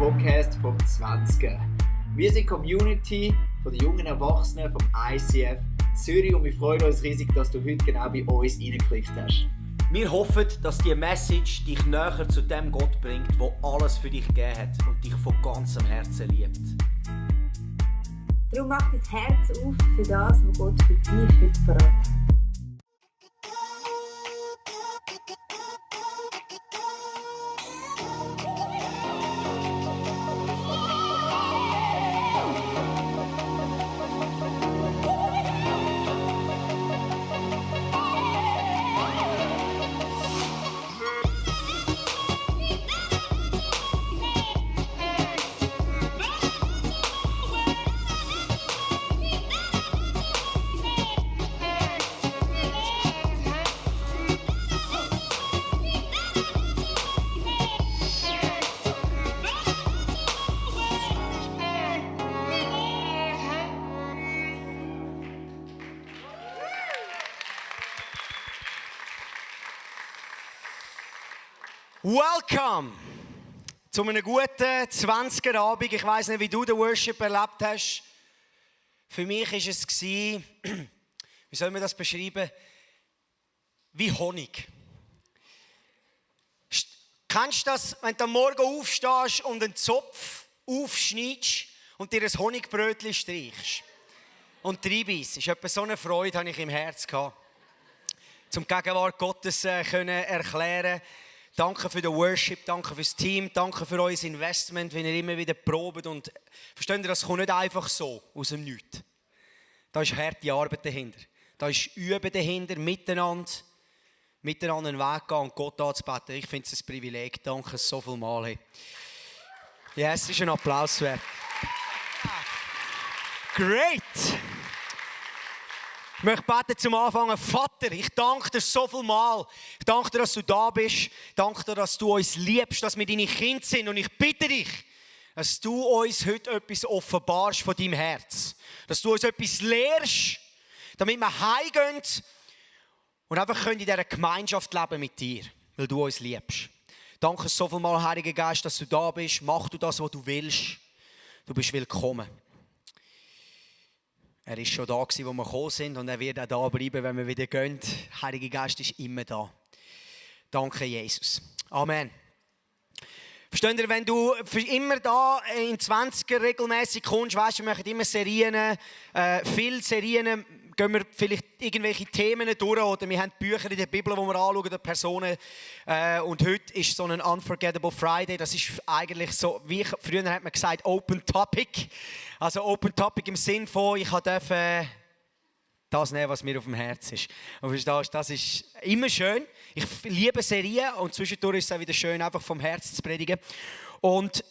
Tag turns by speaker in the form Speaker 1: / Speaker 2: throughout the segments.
Speaker 1: Podcast vom 20. Wir sind die Community von den jungen Erwachsenen vom ICF Zürich und wir freuen uns riesig, dass du heute genau bei uns reingeklickt hast.
Speaker 2: Wir hoffen, dass diese Message dich näher zu dem Gott bringt, der alles für dich gegeben hat und dich von ganzem Herzen liebt.
Speaker 3: Darum mach dein Herz auf für das, was Gott für dich heute verraten hat.
Speaker 2: Welcome zu einem guten 20er Abend. Ich weiss nicht, wie du den Worship erlebt hast. Für mich war es, wie soll man das beschreiben, wie Honig. Kennst du das, wenn du am Morgen aufstehst und einen Zopf aufschneidest und dir ein Honigbrötchen streichst und reinbeißt? Das ist etwa so eine Freude, habe ich im Herz gehabt. Zum Gegenwart Gottes können erklären. Danke für den Worship, danke fürs Team, danke für euer Investment, wenn ihr immer wieder probt. Und versteht ihr, das kommt nicht einfach so aus dem Nichts. Da ist harte Arbeit dahinter. Da ist Üben dahinter, miteinander einen Weg gehen und Gott anzubeten. Ich finde es ein Privileg. Danke so viel Mal. Hey. Ja, es ist ein Applaus wert. Great! Ich möchte beten zum Anfang. Vater, ich danke dir so viel Mal. Ich danke dir, dass du da bist. Ich danke dir, dass du uns liebst, dass wir deine Kinder sind. Und ich bitte dich, dass du uns heute etwas offenbarst von deinem Herz. Dass du uns etwas lehrst, damit wir heimgehen und einfach in dieser Gemeinschaft leben mit dir, weil du uns liebst. Danke so viel Mal, Heiliger Geist, dass du da bist. Mach du das, was du willst. Du bist willkommen. Er war schon da, als wir gekommen sind und er wird auch da bleiben, wenn wir wieder gehen. Der Heilige Geist ist immer da. Danke, Jesus. Amen. Versteht ihr, wenn du immer da in 20er regelmäßig kommst, weißt du, wir machen immer Serien, viele Serien, gehen wir vielleicht irgendwelche Themen durch oder wir haben Bücher in der Bibel, die wir anschauen, oder Personen. Und heute ist so ein Unforgettable Friday, das ist eigentlich so, wie früher hat man gesagt, Open Topic. Also Open Topic im Sinn von, ich darf das nehmen, was mir auf dem Herz ist. Und verstehst, das ist immer schön. Ich liebe Serien und zwischendurch ist es auch wieder schön, einfach vom Herz zu predigen. Und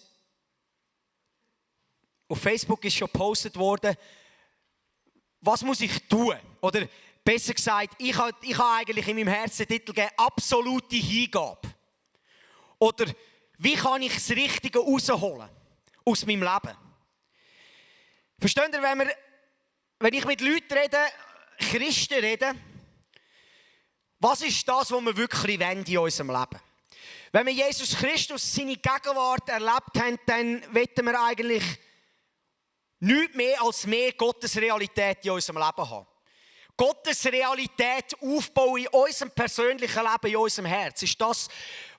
Speaker 2: auf Facebook ist schon gepostet worden, was muss ich tun? Oder besser gesagt, ich habe eigentlich in meinem Herzen den Titel gegeben, absolute Hingabe. Oder wie kann ich das Richtige rausholen aus meinem Leben? Versteht ihr, wenn ich mit Leuten rede, Christen rede, was ist das, was wir wirklich wollen in unserem Leben? Wenn wir Jesus Christus, seine Gegenwart erlebt haben, dann wollen wir eigentlich nichts mehr als mehr Gottes Realität in unserem Leben haben. Gottes Realität aufbauen in unserem persönlichen Leben, in unserem Herz, ist das,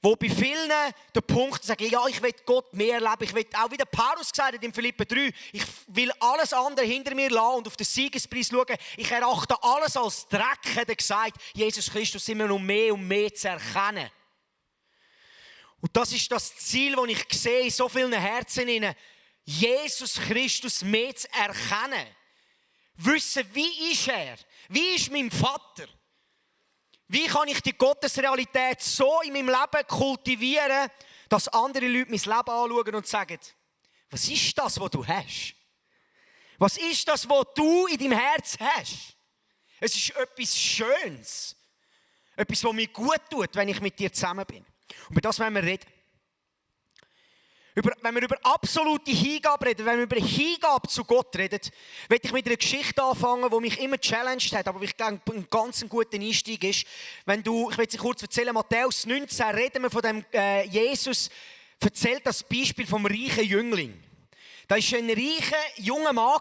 Speaker 2: wo bei vielen der Punkt sagen, ja, ich will Gott mehr erleben. Ich will auch, wie der Paulus gesagt hat in Philipper 3, ich will alles andere hinter mir lassen und auf den Siegespreis schauen. Ich erachte alles als Dreck, hat er gesagt, Jesus Christus immer noch mehr und mehr zu erkennen. Und das ist das Ziel, das ich sehe in so vielen Herzen, Jesus Christus mehr zu erkennen. Wissen, wie ist er? Wie ist mein Vater? Wie kann ich die Gottesrealität so in meinem Leben kultivieren, dass andere Leute mein Leben anschauen und sagen, was ist das, was du hast? Was ist das, was du in deinem Herz hast? Es ist etwas Schönes. Etwas, was mir gut tut, wenn ich mit dir zusammen bin. Und über das wollen wir reden. Wenn wir über absolute Hingabe reden, wenn wir über Hingabe zu Gott reden, möchte ich mit einer Geschichte anfangen, die mich immer challenged hat, aber ich denke, ein ganz guter Einstieg ist. Ich will sie kurz erzählen, Matthäus 19 reden wir von dem Jesus, erzählt das Beispiel vom reichen Jüngling. Da war ein reicher junger Mann,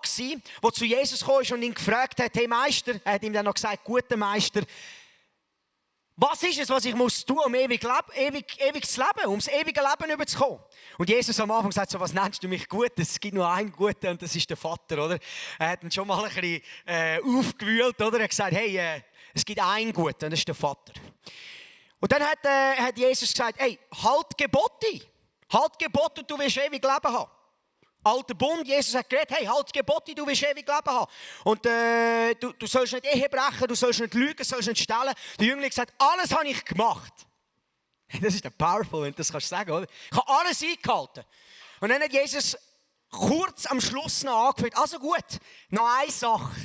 Speaker 2: der zu Jesus kam und ihn gefragt hat, hey Meister, er hat ihm dann noch gesagt, guter Meister, was ist es, was ich muss tun, um ewig zu leben, um das ewige Leben überzukommen? Und Jesus am Anfang sagt so, was nennst du mich gut? Es gibt nur einen Guten und das ist der Vater, oder? Er hat ihn schon mal ein bisschen aufgewühlt, oder? Er hat gesagt, hey, es gibt einen Guten und das ist der Vater. Und dann hat Jesus gesagt, hey, halt Gebote und du wirst ewig Leben haben. Alter Bund, Jesus hat geredet, hey, halt Gebote, du wirst ewig Leben haben. Und du sollst nicht Ehe brechen, du sollst nicht lügen, du sollst nicht stehlen. Der Jüngling sagt, alles habe ich gemacht. Das ist powerful, wenn du das kannst sagen, oder? Ich habe alles eingehalten. Und dann hat Jesus kurz am Schluss noch angeführt, also gut, noch eine Sache.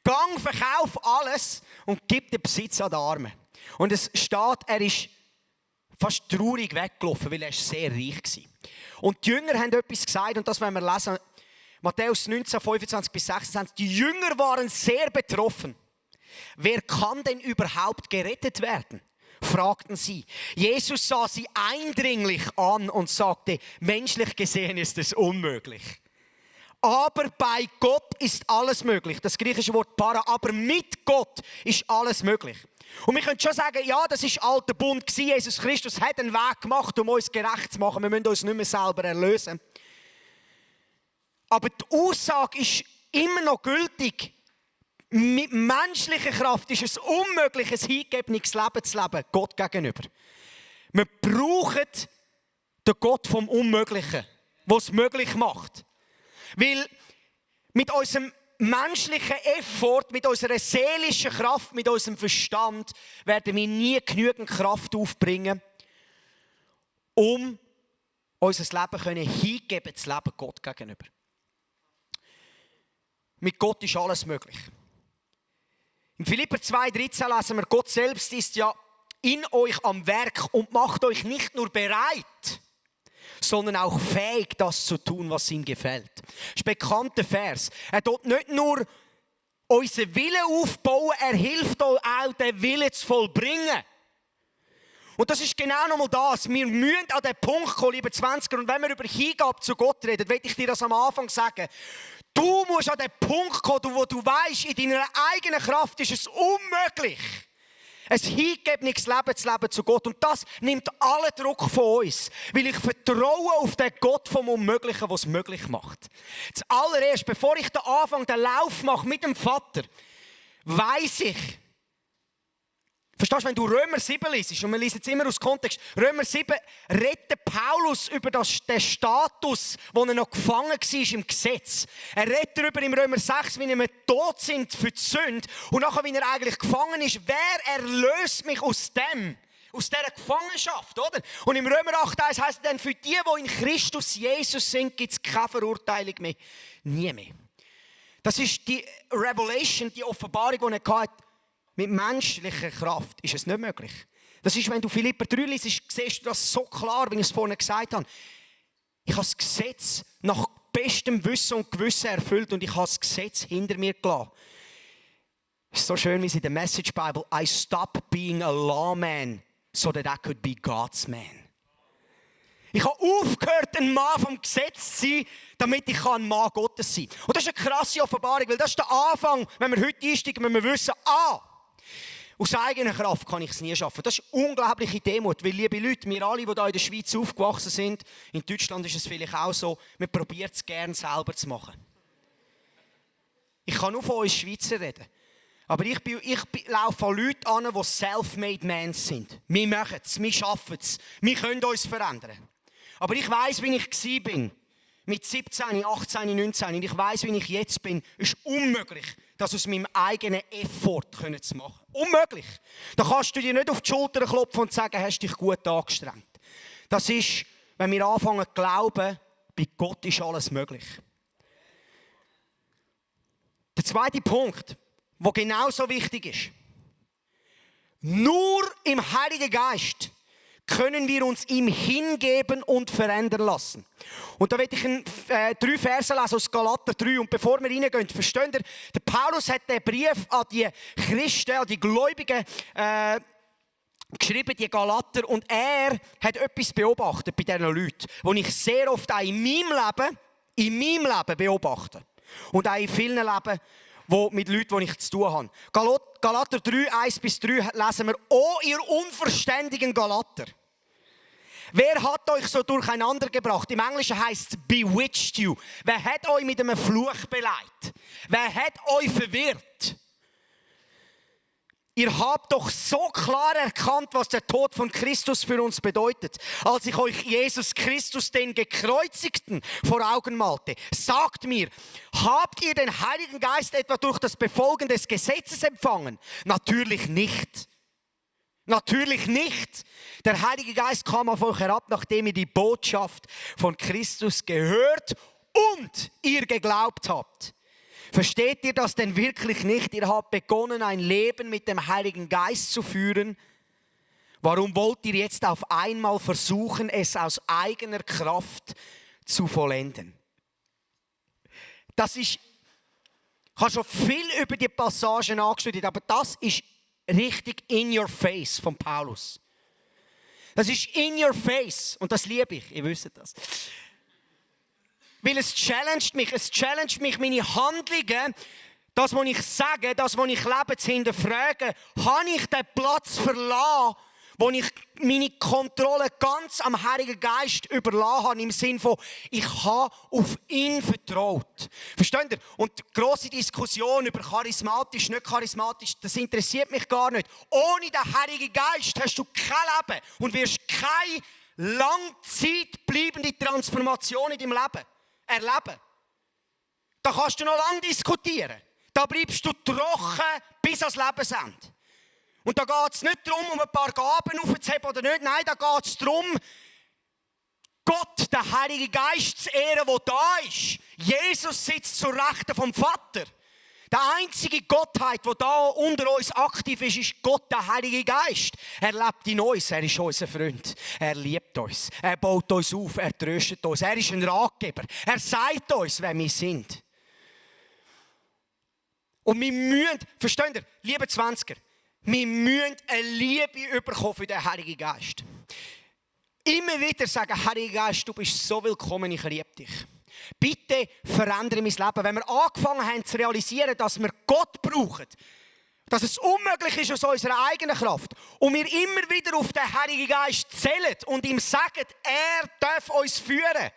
Speaker 2: Gang, verkauf alles und gib den Besitz an die Armen. Und es steht, er ist fast traurig weggelaufen, weil er sehr reich war. Und die Jünger haben etwas gesagt, und das wollen wir lesen. Matthäus 19, 25 bis 26. Die Jünger waren sehr betroffen. Wer kann denn überhaupt gerettet werden? Fragten sie. Jesus sah sie eindringlich an und sagte, menschlich gesehen ist es unmöglich. Aber bei Gott ist alles möglich. Das griechische Wort para, aber mit Gott ist alles möglich. Und wir können schon sagen, ja, das war alter Bund. Jesus Christus hat einen Weg gemacht, um uns gerecht zu machen. Wir müssen uns nicht mehr selber erlösen. Aber die Aussage ist immer noch gültig. Mit menschlicher Kraft ist es unmöglich, ein hingegebenes Leben zu leben, Gott gegenüber. Wir brauchen den Gott vom Unmöglichen, der es möglich macht. Weil mit unserem menschlichen Effort, mit unserer seelischen Kraft, mit unserem Verstand werden wir nie genügend Kraft aufbringen, um unser Leben hingeben zu leben Gott gegenüber. Mit Gott ist alles möglich. In Philipper 2,13 lesen wir, Gott selbst ist ja in euch am Werk und macht euch nicht nur bereit, sondern auch fähig, das zu tun, was ihm gefällt. Das ist ein bekannter Vers. Er tut nicht nur unseren Willen aufbauen, er hilft uns auch, den Willen zu vollbringen. Und das ist genau nochmal das. Wir müssen an den Punkt kommen, liebe 20er, und wenn wir über Hingabe zu Gott reden, will ich dir das am Anfang sagen. Du musst an den Punkt kommen, wo du weißt, in deiner eigenen Kraft ist es unmöglich, ein hingegebenes Leben zu leben zu Gott. Und das nimmt allen Druck von uns. Weil ich vertraue auf den Gott vom Unmöglichen, der es möglich macht. Zuallererst, bevor ich den Lauf mache mit dem Vater, weiss ich, verstehst du, wenn du Römer 7 liest, und wir lesen jetzt immer aus Kontext, Römer 7 redet Paulus über den Status, wo er noch gefangen war im Gesetz. Er redet darüber im Römer 6, wie wir tot sind für die Sünde und nachher, wie er eigentlich gefangen ist. Wer erlöst mich aus dieser Gefangenschaft, oder? Und im Römer 8,1 heisst es dann, für die in Christus Jesus sind, gibt es keine Verurteilung mehr. Nie mehr. Das ist die Revelation, die Offenbarung, die er hatte. Mit menschlicher Kraft ist es nicht möglich. Das ist, wenn du Philipper 3 liest, siehst du das so klar, wie ich es vorhin gesagt habe. Ich habe das Gesetz nach bestem Wissen und Gewissen erfüllt und ich habe das Gesetz hinter mir gelassen. Es ist so schön, wie es in der Message Bible, I stopped being a lawman so that I could be God's man. Ich habe aufgehört, ein Mann vom Gesetz zu sein, damit ich ein Mann Gottes sein kann. Und das ist eine krasse Offenbarung, weil das ist der Anfang, wenn wir heute einsteigen, wenn wir wissen, aus eigener Kraft kann ich es nie schaffen. Das ist eine unglaubliche Demut, weil, liebe Leute, wir alle, die hier in der Schweiz aufgewachsen sind, in Deutschland ist es vielleicht auch so, wir probieren es gerne selber zu machen. Ich kann nur von uns Schweizer reden. Aber ich laufe an Leute an, die self-made men sind. Wir machen es, wir schaffen es, wir können uns verändern. Aber ich weiss, wie ich war. Mit 17, 18, 19. Und ich weiss, wie ich jetzt bin. Es ist unmöglich, das aus meinem eigenen Effort zu machen. Unmöglich. Da kannst du dir nicht auf die Schulter klopfen und sagen, hast dich gut angestrengt. Das ist, wenn wir anfangen zu glauben, bei Gott ist alles möglich. Der zweite Punkt, der genauso wichtig ist. Nur im Heiligen Geist können wir uns ihm hingeben und verändern lassen. Und da werde ich 3 Verse lesen aus Galater 3. Und bevor wir reingehen, versteht ihr, der Paulus hat den Brief an die Christen, an die Gläubigen geschrieben, die Galater, und er hat etwas beobachtet bei diesen Leuten, das ich sehr oft auch in meinem Leben beobachte. Und auch in vielen Leben, mit Leuten, die ich zu tun habe. Galater 3, 1-3 lesen wir, «O ihr unverständigen Galater, wer hat euch so durcheinander gebracht?» Im Englischen heisst es «bewitched you». Wer hat euch mit einem Fluch beleidigt? Wer hat euch verwirrt? Ihr habt doch so klar erkannt, was der Tod von Christus für uns bedeutet, als ich euch Jesus Christus, den Gekreuzigten, vor Augen malte. Sagt mir, habt ihr den Heiligen Geist etwa durch das Befolgen des Gesetzes empfangen? Natürlich nicht. Natürlich nicht. Der Heilige Geist kam auf euch herab, nachdem ihr die Botschaft von Christus gehört und ihr geglaubt habt. Versteht ihr das denn wirklich nicht? Ihr habt begonnen, ein Leben mit dem Heiligen Geist zu führen. Warum wollt ihr jetzt auf einmal versuchen, es aus eigener Kraft zu vollenden? Ich habe schon viel über die Passagen angestudiert, aber das ist richtig in your face von Paulus. Das ist in your face und das liebe ich, ihr wisst das. Weil es challenged mich, meine Handlungen, das, was ich sage, das, was ich lebe, zu hinterfragen. Habe ich den Platz verlassen, wo ich meine Kontrolle ganz am Heiligen Geist überlassen habe, im Sinne von, ich habe auf ihn vertraut. Versteht ihr? Und die grosse Diskussion über charismatisch, nicht charismatisch, das interessiert mich gar nicht. Ohne den Heiligen Geist hast du kein Leben und wirst keine langzeitbleibende Transformation in deinem Leben erleben. Da kannst du noch lange diskutieren. Da bleibst du trocken bis ans Lebensende. Und da geht es nicht darum, um ein paar Gaben aufzuheben oder nicht. Nein, da geht es darum, Gott, den Heiligen Geist zu ehren, der da ist. Jesus sitzt zur Rechten vom Vater. Die einzige Gottheit, die da unter uns aktiv ist, ist Gott, der Heilige Geist. Er lebt in uns, er ist unser Freund. Er liebt uns, er baut uns auf, er tröstet uns. Er ist ein Ratgeber. Er sagt uns, wer wir sind. Und wir müssen, versteht ihr, liebe 20er, wir müssen eine Liebe bekommen für den Heiligen Geist. Immer wieder sagen, Heiliger Geist, du bist so willkommen, ich liebe dich. Bitte verändere mein Leben. Wenn wir angefangen haben zu realisieren, dass wir Gott brauchen, dass es unmöglich ist aus unserer eigenen Kraft und wir immer wieder auf den Heiligen Geist zählen und ihm sagen, er darf uns führen.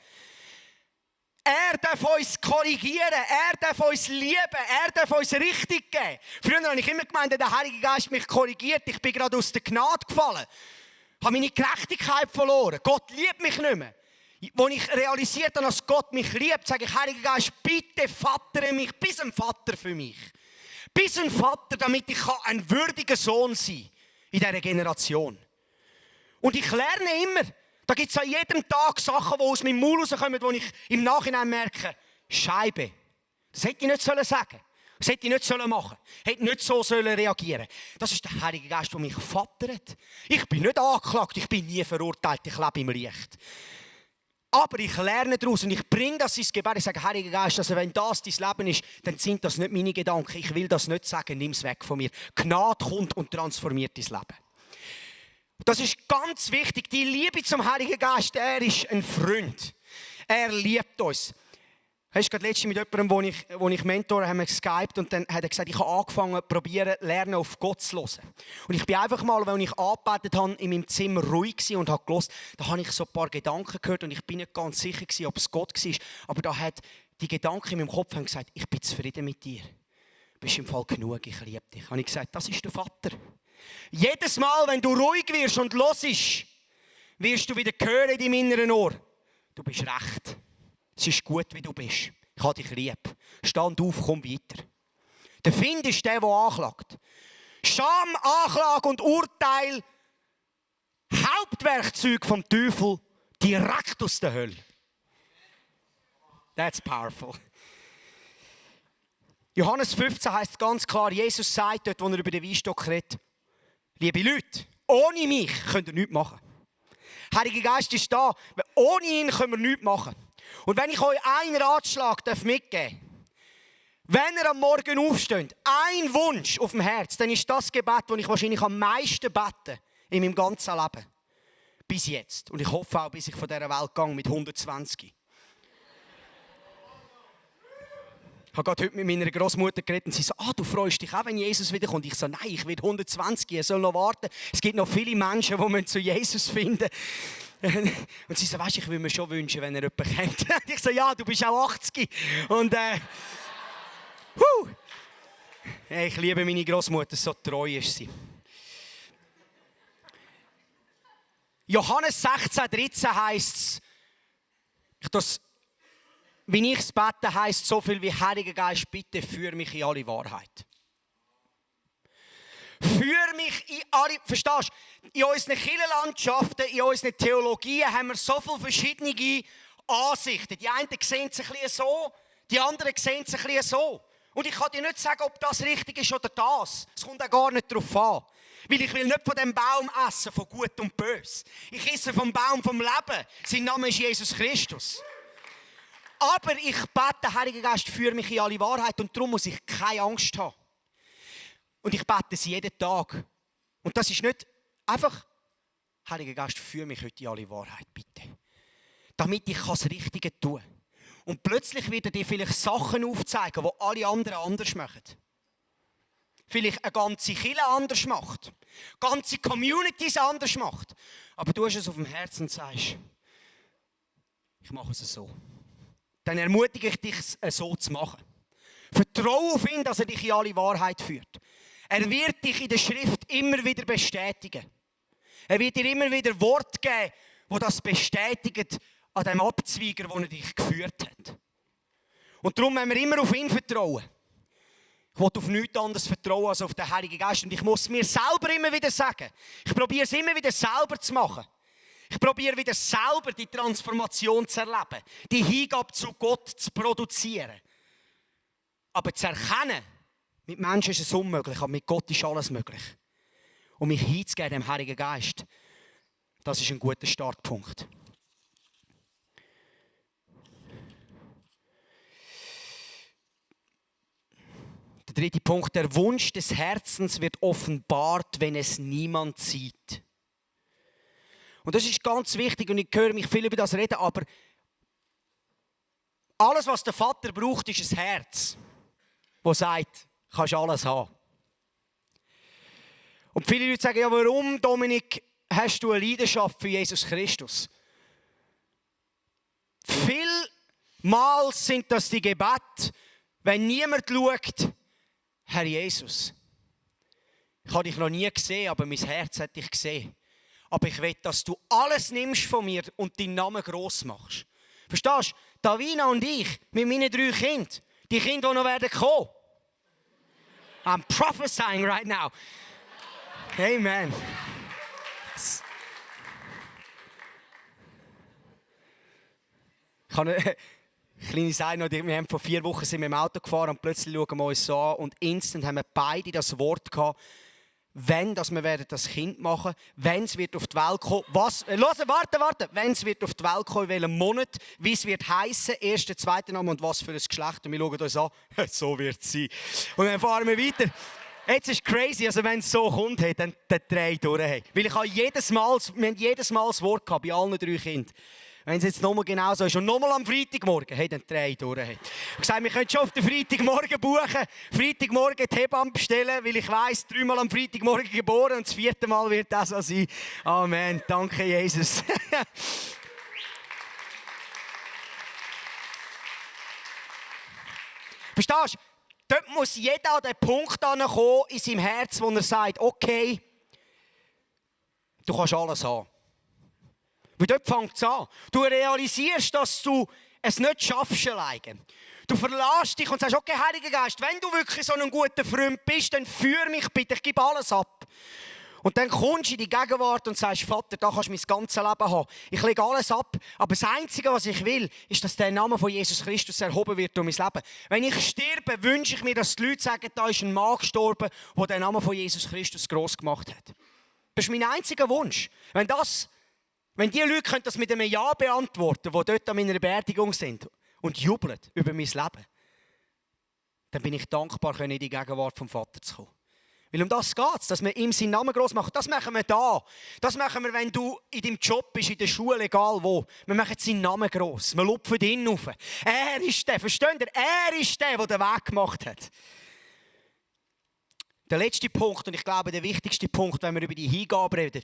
Speaker 2: Er darf uns korrigieren, er darf uns lieben, er darf uns richtig geben. Früher habe ich immer gemeint, der Heilige Geist mich korrigiert, ich bin gerade aus der Gnade gefallen. Ich habe meine Gerechtigkeit verloren, Gott liebt mich nicht mehr. Als ich realisiert habe, dass Gott mich liebt, sage ich, Heiliger Geist, bitte vattere mich, bis ein Vater für mich. Bis ein Vater, damit ich ein würdiger Sohn sein kann in dieser Generation. Und ich lerne immer. Da gibt es an jedem Tag Sachen, die aus meinem Mund rauskommen, wo ich im Nachhinein merke, Scheibe. Das hätte ich nicht sagen sollen. Das hätte ich nicht machen sollen. Hätte nicht so reagieren sollen. Das ist der Heilige Geist, der mich vattert. Ich bin nicht angeklagt, ich bin nie verurteilt, ich lebe im Licht. Aber ich lerne daraus und ich bringe das ins Gebet. Ich sage, Heiliger Geist, also wenn das dein Leben ist, dann sind das nicht meine Gedanken. Ich will das nicht sagen, nimm es weg von mir. Gnade kommt und transformiert dein Leben. Das ist ganz wichtig. Die Liebe zum Heiligen Geist, er ist ein Freund. Er liebt uns. Hast du gerade letztens mit jemandem, wo ich Mentor haben wir geskypt und dann hat er gesagt, ich habe angefangen zu lernen, auf Gott zu hören. Und ich bin einfach mal, wenn ich angebetet habe, in meinem Zimmer ruhig gewesen und habe gehört, da habe ich so ein paar Gedanken gehört und ich bin nicht ganz sicher gewesen, ob es Gott war. Aber da hat die Gedanken in meinem Kopf gesagt, ich bin zufrieden mit dir. Du bist im Fall genug, ich liebe dich. Und ich habe gesagt, das ist der Vater. Jedes Mal, wenn du ruhig wirst und hörst, wirst du wieder hören in deinem inneren Ohr. Du bist recht. Es ist gut, wie du bist. Ich habe dich lieb. Stand auf, komm weiter. Der Find ist der anklagt. Scham, Anklage und Urteil, Hauptwerkzeug vom Teufel, direkt aus der Hölle. That's powerful. Johannes 15 heißt ganz klar, Jesus sagt dort, wo er über den Weinstock redet, liebe Leute, ohne mich könnt ihr nichts machen. Der Heilige Geist ist da. Ohne ihn können wir nichts machen. Und wenn ich euch einen Ratschlag mitgeben darf, wenn ihr am Morgen aufsteht, ein Wunsch auf dem Herz, dann ist das Gebet, das ich wahrscheinlich am meisten bete In meinem ganzen Leben. Bis jetzt. Und ich hoffe auch, bis ich von dieser Welt gehe mit 120. Ich habe gerade heute mit meiner Großmutter geredet und sie so, du freust dich auch, wenn Jesus wiederkommt. Ich so, nein, ich werde 120, er soll noch warten. Es gibt noch viele Menschen, die zu Jesus finden. Und sie so, weisst du, ich würde mir schon wünschen, wenn er jemanden kennt. Ich so, ja, du bist auch 80. Und hey, ich liebe meine Großmutter, so treu ist sie. Johannes 16,13 heisst es, wie ich es bete, heisst so viel wie Heiliger Geist, bitte führ mich in alle Wahrheit. Führ mich in alle, verstehst du? In unseren Kirchenlandschaften, in unseren Theologien haben wir so viele verschiedene Ansichten. Die einen sehen es ein bisschen so, die anderen sehen es ein bisschen so. Und ich kann dir nicht sagen, ob das richtig ist oder das. Es kommt auch gar nicht darauf an. Weil ich will nicht von dem Baum essen, von Gut und Böse. Ich esse vom Baum vom Leben. Sein Name ist Jesus Christus. Aber ich bete, Heiliger Geist, führe mich in alle Wahrheit. Und darum muss ich keine Angst haben. Und ich bete es jeden Tag. Und das ist nicht einfach, Heiliger Geist, führe mich heute in alle Wahrheit, bitte. Damit ich das Richtige tun kann. Und plötzlich wird er dir vielleicht Sachen aufzeigen, die alle anderen anders machen. Vielleicht eine ganze Kirche anders macht. Ganze Communities anders macht. Aber du hast es auf dem Herzen und sagst, ich mache es so. Dann ermutige ich dich, es so zu machen. Vertraue auf ihn, dass er dich in alle Wahrheit führt. Er wird dich in der Schrift immer wieder bestätigen. Er wird dir immer wieder Worte geben, die das bestätigen an dem Abzweiger, wo er dich geführt hat. Und darum müssen wir immer auf ihn vertrauen. Ich will auf nichts anderes vertrauen als auf den Heiligen Geist. Und ich muss mir selber immer wieder sagen, ich probiere es immer wieder selber zu machen. Ich probiere wieder selber die Transformation zu erleben, die Hingabe zu Gott zu produzieren. Aber zu erkennen, mit Menschen ist es unmöglich, aber mit Gott ist alles möglich. Und mich hinzugeben, dem Heiligen Geist, das ist ein guter Startpunkt. Der dritte Punkt, der Wunsch des Herzens wird offenbart, wenn es niemand sieht. Und das ist ganz wichtig und ich höre mich viel über das reden, aber alles, was der Vater braucht, ist ein Herz, das sagt, kannst alles haben. Und viele Leute sagen, ja, warum, Dominik, hast du eine Leidenschaft für Jesus Christus? Vielmals sind das die Gebete, wenn niemand schaut, Herr Jesus, ich habe dich noch nie gesehen, aber mein Herz hat dich gesehen. Aber ich will, dass du alles nimmst von mir und deinen Namen gross machst. Verstehst du? Davina und ich, mit meinen 3 Kindern, die Kinder, die noch werden kommen. I'm prophesying right now. Amen. Ich habe eine kleine Seite, wir haben vor 4 Wochen sind wir im Auto gefahren und plötzlich schauen wir uns so an und instant haben wir beide das Wort gehabt, wenn dass wir werden das Kind machen, wenn es wird auf die Welt kommen, warte, wenn es wird auf die Welt kommen, in welchem Monat, wie es wird heissen, erster, zweiter Name und was für ein Geschlecht. Und wir schauen uns an, so wird es sein. Und dann fahren wir weiter. Jetzt ist crazy, also wenn es so kommt, hey, dann drehe ich durch. Hey. Weil wir haben jedes Mal das Wort gehabt, bei allen 3 Kindern. Wenn es jetzt nochmal genau so ist und nochmal am Freitagmorgen, hey, dann drehe ich durch. Hey. Ich habe gesagt, wir können schon auf den Freitagmorgen buchen, Freitagmorgen die Hebamme bestellen, weil ich weiss, 3-mal am Freitagmorgen geboren und das 4. Mal wird das so sein. Amen, danke Jesus. Verstehst du? Dort muss jeder an den Punkt kommen in seinem Herz, wo er sagt, okay, du kannst alles haben. Weil dort fängt es an. Du realisierst, dass du es nicht schaffst alleine. Du verlässt dich und sagst, okay, Heiliger Geist, wenn du wirklich so ein guter Freund bist, dann führ mich bitte, ich gebe alles ab. Und dann kommst du in die Gegenwart und sagst, Vater, da kannst du mein ganzes Leben haben. Ich lege alles ab. Aber das Einzige, was ich will, ist, dass der Name von Jesus Christus erhoben wird durch mein Leben. Wenn ich sterbe, wünsche ich mir, dass die Leute sagen, da ist ein Mann gestorben, der den Namen von Jesus Christus gross gemacht hat. Das ist mein einziger Wunsch. Wenn die Leute das mit einem Ja beantworten können, die dort an meiner Beerdigung sind und jubeln über mein Leben, dann bin ich dankbar, in die Gegenwart vom Vater zu kommen. Weil um das geht es, dass wir ihm seinen Namen gross machen. Das machen wir da. Das machen wir, wenn du in deinem Job bist, in der Schule, egal wo. Wir machen seinen Namen gross. Wir lupfen ihn auf. Er ist der, versteht ihr? Er ist der den Weg gemacht hat. Der letzte Punkt, und ich glaube der wichtigste Punkt, wenn wir über die Hingabe reden,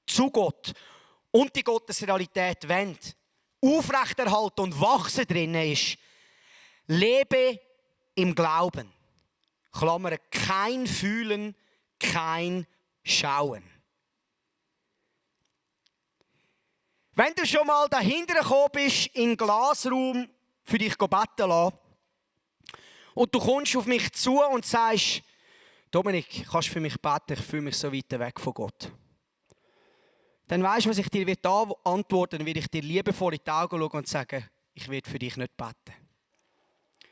Speaker 2: zu Gott und die Gottesrealität wollen, aufrechterhalten und wachsen drinnen ist, lebe im Glauben. Klammern, kein Fühlen, kein Schauen. Wenn du schon mal dahinter gekommen bist, in den Glasraum für dich beten lassen, und du kommst auf mich zu und sagst, Dominik, kannst du für mich beten? Ich fühle mich so weit weg von Gott. Dann weisst du, was ich dir antworten werde. Dann werde ich dir liebevoll in die Augen schauen und sagen, ich werde für dich nicht beten.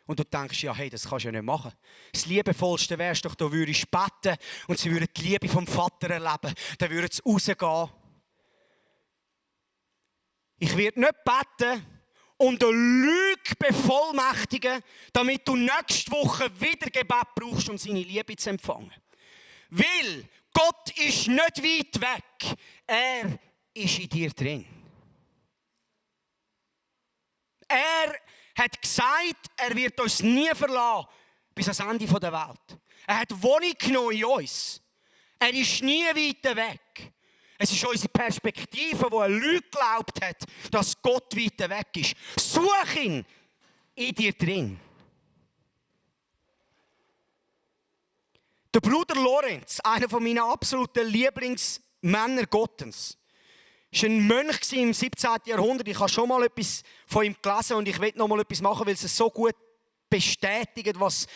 Speaker 2: Und du denkst, ja, hey, das kannst du ja nicht machen. Das Liebevollste wärst doch, du würdest beten und sie würden die Liebe vom Vater erleben. Dann würden sie rausgehen. Ich werde nicht beten und eine Lüge bevollmächtigen, damit du nächste Woche wieder Gebet brauchst, um seine Liebe zu empfangen. Weil Gott ist nicht weit weg. Er ist in dir drin. Er hat gesagt, er wird uns nie verlassen bis ans Ende der Welt. Er hat Wohnung genommen in uns. Er ist nie weit weg. Es ist unsere Perspektive, die eine Lüge geglaubt hat, dass Gott weit weg ist. Such ihn in dir drin. Der Bruder Lorenz, einer meiner absoluten Lieblingsmänner Gottes, war ein Mönch im 17. Jahrhundert. Ich habe schon mal etwas von ihm gelesen und ich will noch mal etwas machen, weil es so gut bestätigt, was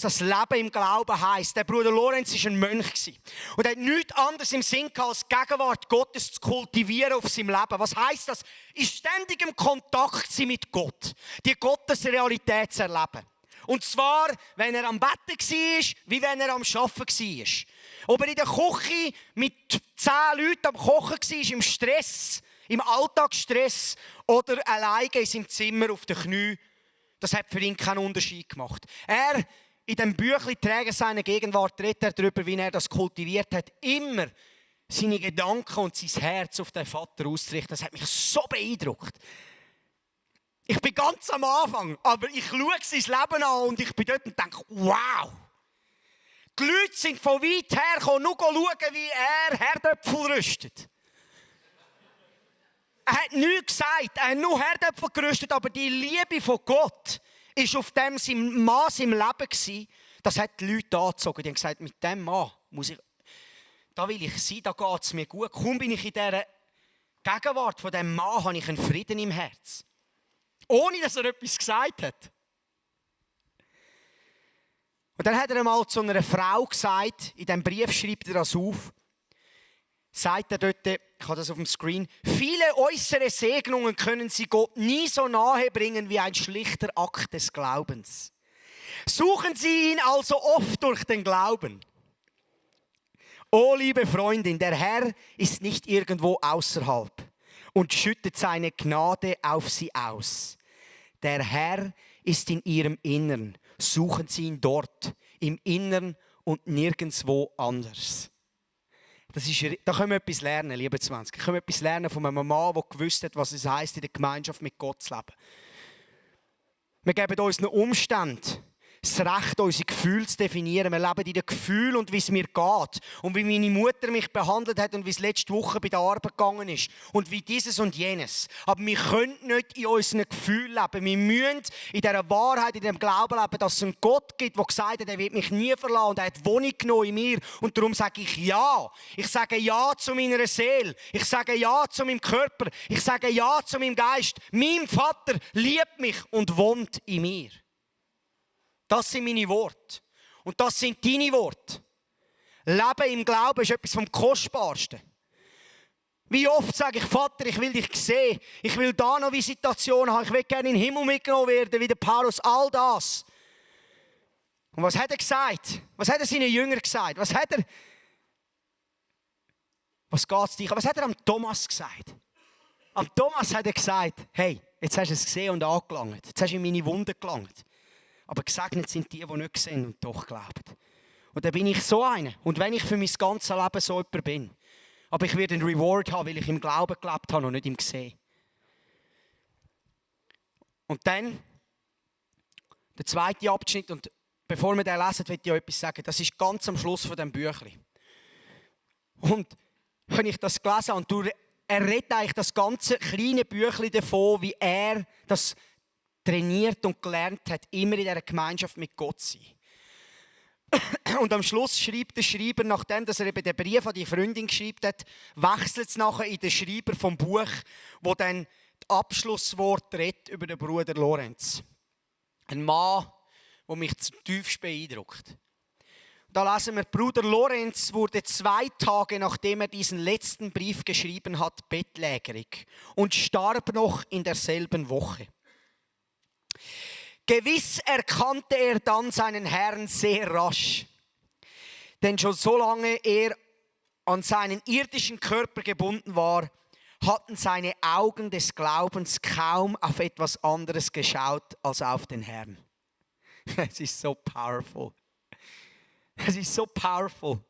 Speaker 2: das Leben im Glauben heisst. Der Bruder Lorenz war ein Mönch und er hat nichts anderes im Sinn gehabt, als die Gegenwart Gottes zu kultivieren auf seinem Leben. Was heisst das? In ständigem Kontakt sein mit Gott, die Gottesrealität zu erleben. Und zwar, wenn er am Betten war, wie wenn er am Arbeiten war. Ob er in der Küche mit 10 Leuten am Kochen war, im Stress, im Alltagsstress, oder alleine in seinem Zimmer auf den Knien, das hat für ihn keinen Unterschied gemacht. Er, in dem Büchlein Träger seiner Gegenwart, redet er darüber, wie er das kultiviert hat, immer seine Gedanken und sein Herz auf den Vater auszurichten. Das hat mich so beeindruckt. Ich bin ganz am Anfang, aber ich schaue sein Leben an und ich bin dort und denke, wow! Die Leute sind von weit her gekommen, nur schauen, wie er Herdöpfel rüstet. Er hat nichts gesagt, er hat nur Herdöpfel gerüstet, aber die Liebe von Gott war auf dem Maß im Leben gewesen, das hat die Leute angezogen. Die haben gesagt, mit dem Mann da will ich sein, da geht es mir gut. Kaum bin ich in dieser Gegenwart von diesem Mann, habe ich einen Frieden im Herz. Ohne, dass er etwas gesagt hat. Und dann hat er einmal zu einer Frau gesagt, in diesem Brief schreibt er das auf, sagt er dort, ich habe das auf dem Screen, viele äußere Segnungen können sie Gott nie so nahe bringen wie ein schlichter Akt des Glaubens. Suchen Sie ihn also oft durch den Glauben. Oh, liebe Freundin, der Herr ist nicht irgendwo außerhalb und schüttet seine Gnade auf sie aus. Der Herr ist in ihrem Innern. Suchen Sie ihn dort, im Innern und nirgendwo anders. Da können wir etwas lernen, liebe 20. Wir können etwas lernen von einem Mann, der gewusst hat, was es heisst, in der Gemeinschaft mit Gott zu leben. Wir geben unseren Umständen das Recht, unsere Gefühle zu definieren. Wir leben in den Gefühlen und wie es mir geht. Und wie meine Mutter mich behandelt hat und wie es letzte Woche bei der Arbeit gegangen ist. Und wie dieses und jenes. Aber wir können nicht in unseren Gefühlen leben. Wir müssen in dieser Wahrheit, in dem Glauben leben, dass es einen Gott gibt, der gesagt hat, er wird mich nie verlassen und er hat Wohnung genommen in mir. Und darum sage ich ja. Ich sage ja zu meiner Seele. Ich sage ja zu meinem Körper. Ich sage ja zu meinem Geist. Mein Vater liebt mich und wohnt in mir. Das sind meine Worte. Und das sind deine Worte. Leben im Glauben ist etwas vom Kostbarsten. Wie oft sage ich, Vater, ich will dich sehen. Ich will da noch Visitation haben. Ich will gerne in den Himmel mitgenommen werden, wie der Paulus. All das. Und was hat er gesagt? Was hat er seinen Jüngern gesagt? Was geht's dich? Was hat er am Thomas gesagt? Am Thomas hat er gesagt, hey, jetzt hast du es gesehen und angelangt. Jetzt hast du in meine Wunden gelangt. Aber gesegnet sind die nicht sehen und doch glauben. Und dann bin ich so einer. Und wenn ich für mein ganzes Leben so jemand bin, aber ich werde einen Reward haben, weil ich im Glauben gelebt habe und nicht im Gesehen. Und dann der zweite Abschnitt, und bevor wir den lesen, will ich euch etwas sagen. Das ist ganz am Schluss von diesem Büchlein. Und wenn ich das gelesen habe, und er redet eigentlich das ganze kleine Büchlein davon, wie er das trainiert und gelernt hat, immer in dieser Gemeinschaft mit Gott zu sein. Und am Schluss schreibt der Schreiber, nachdem dass er eben den Brief an die Freundin geschrieben hat, wechselt es nachher in den Schreiber vom Buch, wo dann das Abschlusswort redet über den Bruder Lorenz. Ein Mann, der mich zutiefst beeindruckt. Da lesen wir, Bruder Lorenz wurde 2 Tage, nachdem er diesen letzten Brief geschrieben hat, bettlägerig und starb noch in derselben Woche. Gewiss erkannte er dann seinen Herrn sehr rasch, denn schon solange er an seinen irdischen Körper gebunden war, hatten seine Augen des Glaubens kaum auf etwas anderes geschaut als auf den Herrn. Es ist so powerful. Es ist so powerful.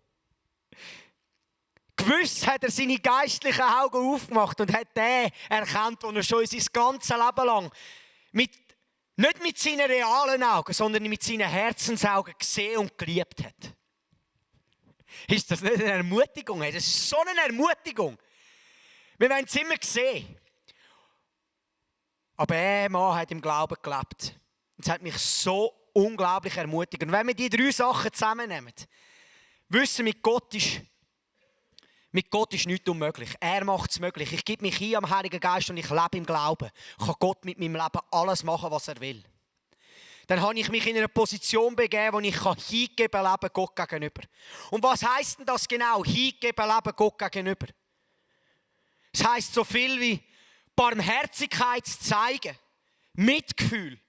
Speaker 2: Gewiss hat er seine geistlichen Augen aufgemacht und hat den erkannt, den er schon sein ganzes Leben lang nicht mit seinen realen Augen, sondern mit seinen Herzensaugen gesehen und geliebt hat. Ist das nicht eine Ermutigung? Das ist so eine Ermutigung. Wir wollen es immer sehen. Aber er Mann hat im Glauben gelebt. Und es hat mich so unglaublich ermutigt. Und wenn wir die 3 Sachen zusammennehmen, wissen wir, mit Gott ist nichts unmöglich. Er macht es möglich. Ich gebe mich hin am Heiligen Geist und ich lebe im Glauben. Ich kann Gott mit meinem Leben alles machen, was er will. Dann habe ich mich in eine Position begeben, wo ich hingeben leben Gott gegenüber. Und was heisst denn das genau? Hingeben leben Gott gegenüber. Es heisst so viel wie Barmherzigkeit zu zeigen, Mitgefühl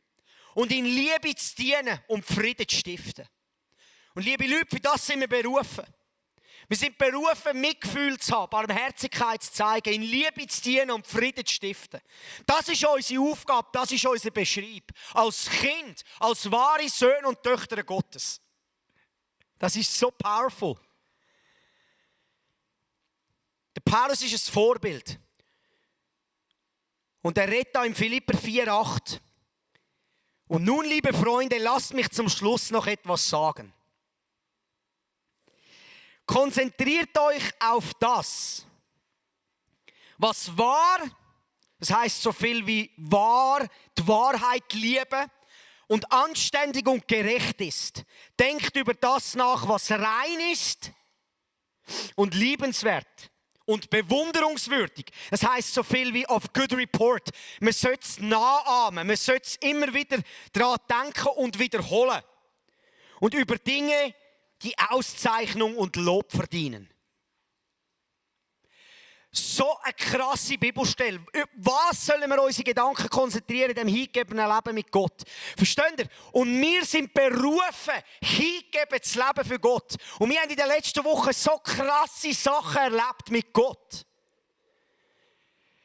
Speaker 2: und in Liebe zu dienen und Frieden zu stiften. Und liebe Leute, für das sind wir berufen. Wir sind berufen, Mitgefühl zu haben, Barmherzigkeit zu zeigen, in Liebe zu dienen und Frieden zu stiften. Das ist unsere Aufgabe, das ist unser Beschreib. Als Kind, als wahre Söhne und Töchter Gottes. Das ist so powerful. Der Paulus ist ein Vorbild. Und er redet da im Philipper 4,8. Und nun, liebe Freunde, lasst mich zum Schluss noch etwas sagen. Konzentriert euch auf das, was wahr, das heisst so viel wie wahr, die Wahrheit lieben und anständig und gerecht ist. Denkt über das nach, was rein ist und liebenswert und bewunderungswürdig. Das heisst so viel wie of good report. Man sollte es nachahmen, man sollte es immer wieder daran denken und wiederholen. Und über Dinge, die Auszeichnung und Lob verdienen. So eine krasse Bibelstelle. Was sollen wir unsere Gedanken konzentrieren in dem hingegebenen Leben mit Gott? Versteht ihr? Und wir sind berufen, hingeben zu leben für Gott. Und wir haben in den letzten Wochen so krasse Sachen erlebt mit Gott.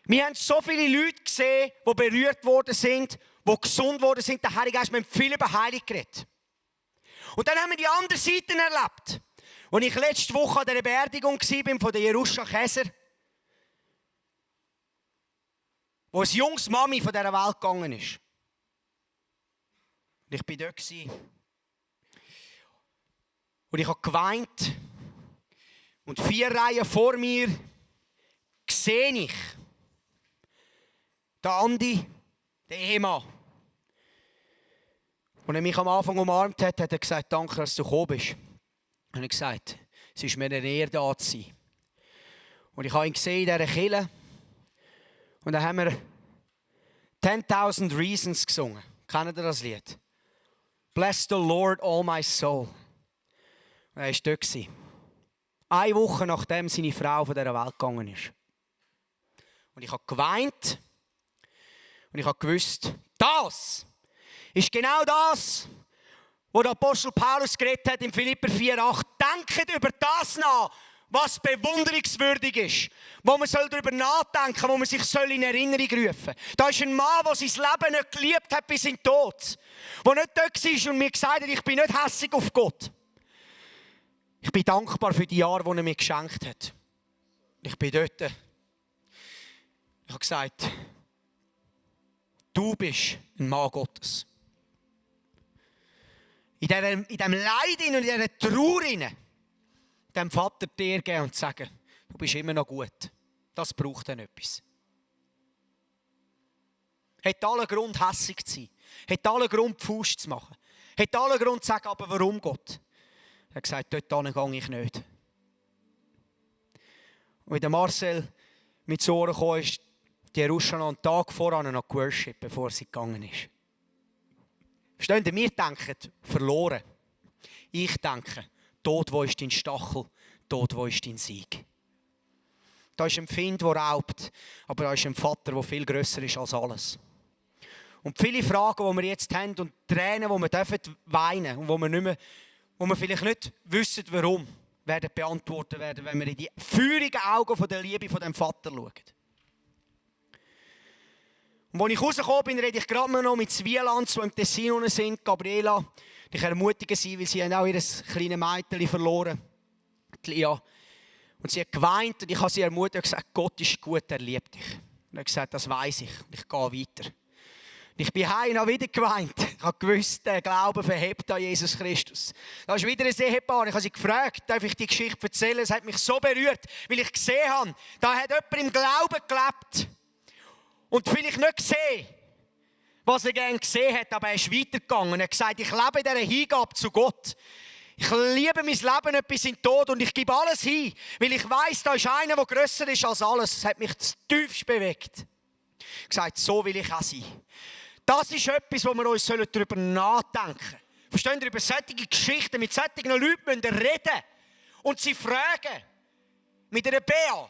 Speaker 2: Wir haben so viele Leute gesehen, die berührt worden sind, die gesund worden sind. Der Heilige Geist, wir haben viel über Heilung geredet. Und dann haben wir die andere Seite erlebt. Als ich letzte Woche an der Beerdigung war von der Jerusha Käser, wo eine junge Mami von dieser Welt gegangen ist. Und ich war dort. Und ich habe geweint. Und 4 Reihen vor mir sehe ich den Andi, den Ehemann. Und er mich am Anfang umarmt hat, hat er gesagt, danke, dass du gekommen bist. Und er hat gesagt, es ist mir eine Ehre, da zu sein. Und ich habe ihn gesehen in dieser Kirche. Und dann haben wir 10.000 Reasons gesungen. Kennt ihr das Lied? Bless the Lord, all my soul. Und er war dort. 1 Woche nachdem seine Frau von dieser Welt gegangen ist. Und ich habe geweint. Und ich habe gewusst, das ist genau das, was der Apostel Paulus geredet hat in Philipper 4,8. Denkt über das nach, was bewunderungswürdig ist, wo man darüber nachdenken soll, wo man sich in Erinnerung rufen soll. Da ist ein Mann, der sein Leben nicht geliebt hat bis in den Tod. Der nicht dort war und mir gesagt hat, ich bin nicht hässig auf Gott. Ich bin dankbar für die Jahre, die er mir geschenkt hat. Ich bin dort. Ich habe gesagt, du bist ein Mann Gottes. In diesem Leid und in dieser Trauer dem Vater dir geben und sagen, du bist immer noch gut. Das braucht dann etwas. Hat allen Grund, hässig zu sein. Hat allen Grund, die Faust zu machen. Hat allen Grund zu sagen, aber warum Gott? Er hat gesagt, dort gehe ich nicht. Und wenn der Marcel mit zu Ohren kam, ist die Ruscha noch einen Tag voran noch geworshippt, bevor sie gegangen ist. Verstehen Sie, wir denken, verloren. Ich denke, Tod, wo ist dein Stachel? Tod, wo ist dein Sieg? Da ist ein Feind, der raubt, aber da ist ein Vater, der viel grösser ist als alles. Und viele Fragen, die wir jetzt haben und Tränen, die wir weinen dürfen und wo wir vielleicht nicht wissen, warum, werden beantwortet werden, wenn wir in die feurigen Augen der Liebe von dem Vater schauen. Und als ich rausgekommen bin, rede ich gerade noch mit Zwielands, die im Tessin sind, Gabriela. Ich ermutige sie, weil sie haben auch ihr kleines Mädchen verloren, Lia. Und sie hat geweint und ich habe sie ermutigt und gesagt, Gott ist gut, er liebt dich. Und er hat gesagt, das weiss ich und ich gehe weiter. Und ich bin heim und habe wieder geweint. Ich habe gewusst, der Glaube verhebt an Jesus Christus. Da ist wieder ein Ehepaar. Ich habe sie gefragt, darf ich die Geschichte erzählen? Es hat mich so berührt, weil ich gesehen habe, da hat jemand im Glauben gelebt. Und vielleicht nicht gesehen, was er gerne gesehen hat, aber er ist weitergegangen. Er hat gesagt, ich lebe in dieser Hingabe zu Gott. Ich liebe mein Leben nicht bis in den Tod und ich gebe alles hin, weil ich weiss, da ist einer, der grösser ist als alles. Das hat mich tiefst bewegt. Ich habe gesagt, so will ich auch sein. Das ist etwas, wo wir uns darüber nachdenken sollen. Verstehen Sie, über solche Geschichten, mit solchen Leuten müssen wir reden und sie fragen. Mit einer Bea,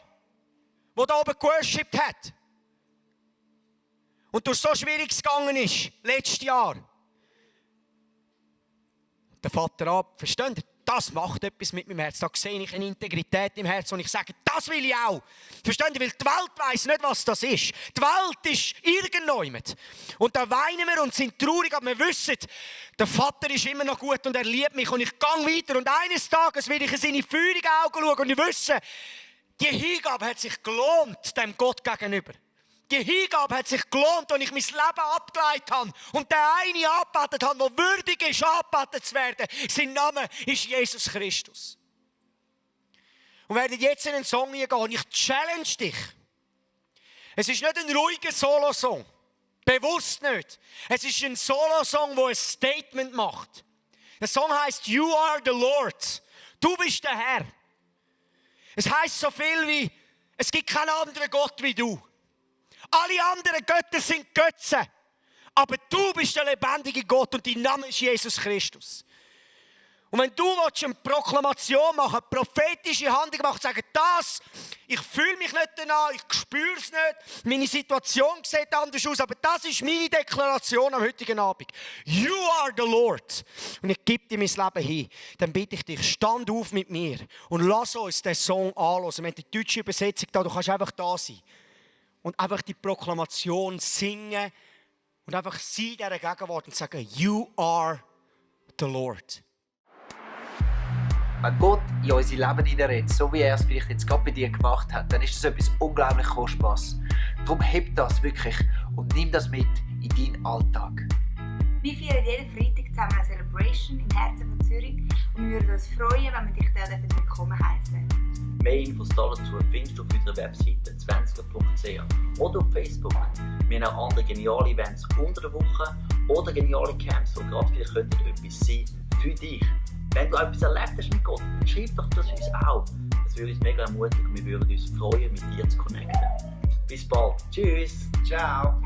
Speaker 2: die da oben geworshippt hat. Und durch so Schwieriges gegangen ist, letztes Jahr. Der Vater ab, versteht ihr? Das macht etwas mit meinem Herz. Da sehe ich eine Integrität im Herzen und ich sage, das will ich auch. Versteht ihr? Weil die Welt weiss nicht, was das ist. Die Welt ist irgendjemand. Und da weinen wir und sind traurig, aber wir wissen, der Vater ist immer noch gut und er liebt mich und ich gehe weiter. Und eines Tages will ich in seine feurigen Augen schauen und ich wisse, die Hingabe hat sich gelohnt, dem Gott gegenüber. Die Hingabe hat sich gelohnt, als ich mein Leben abgelegt habe und der eine angebetet habe, der würdig ist, angebetet zu werden. Sein Name ist Jesus Christus. Und wir werden jetzt in einen Song gehen und ich challenge dich. Es ist nicht ein ruhiger Solo-Song. Bewusst nicht. Es ist ein Solo-Song, der ein Statement macht. Der Song heisst You are the Lord. Du bist der Herr. Es heisst so viel wie, es gibt keinen anderen Gott wie du. Alle anderen Götter sind Götzen. Aber du bist der lebendige Gott und dein Name ist Jesus Christus. Und wenn du eine Proklamation machen willst, eine prophetische Handlung machen, sagen, das, ich fühle mich nicht danach, ich spüre es nicht, meine Situation sieht anders aus, aber das ist meine Deklaration am heutigen Abend. You are the Lord. Und ich gebe dir mein Leben hin. Dann bitte ich dich, stand auf mit mir und lass uns den Song anhören. Wir haben die deutsche Übersetzung da, du kannst einfach da sein. Und einfach die Proklamation singen und einfach sein in dieser Gegenwart und sagen, You are the Lord.
Speaker 1: Wenn Gott in unser Leben hineinredet, so wie er es vielleicht jetzt gerade bei dir gemacht hat, dann ist das etwas unglaublich Kostbares. Darum heb das wirklich und nimm das mit in deinen Alltag.
Speaker 3: Wir feiern jeden Freitag zusammen eine Celebration im Herzen von Zürich und wir würden uns freuen, wenn wir dich dort willkommen heißen.
Speaker 4: Mehr Infos dazu findest du auf unserer Webseite 20er.ch oder auf Facebook. Wir haben auch andere geniale Events unter der Woche oder geniale Camps, die gerade vielleicht etwas sein für dich. Wenn du etwas erlebt hast mit Gott, dann schreib doch das uns auch. Das würde uns mega ermutigen und wir würden uns freuen, mit dir zu connecten. Bis bald. Tschüss.
Speaker 1: Ciao.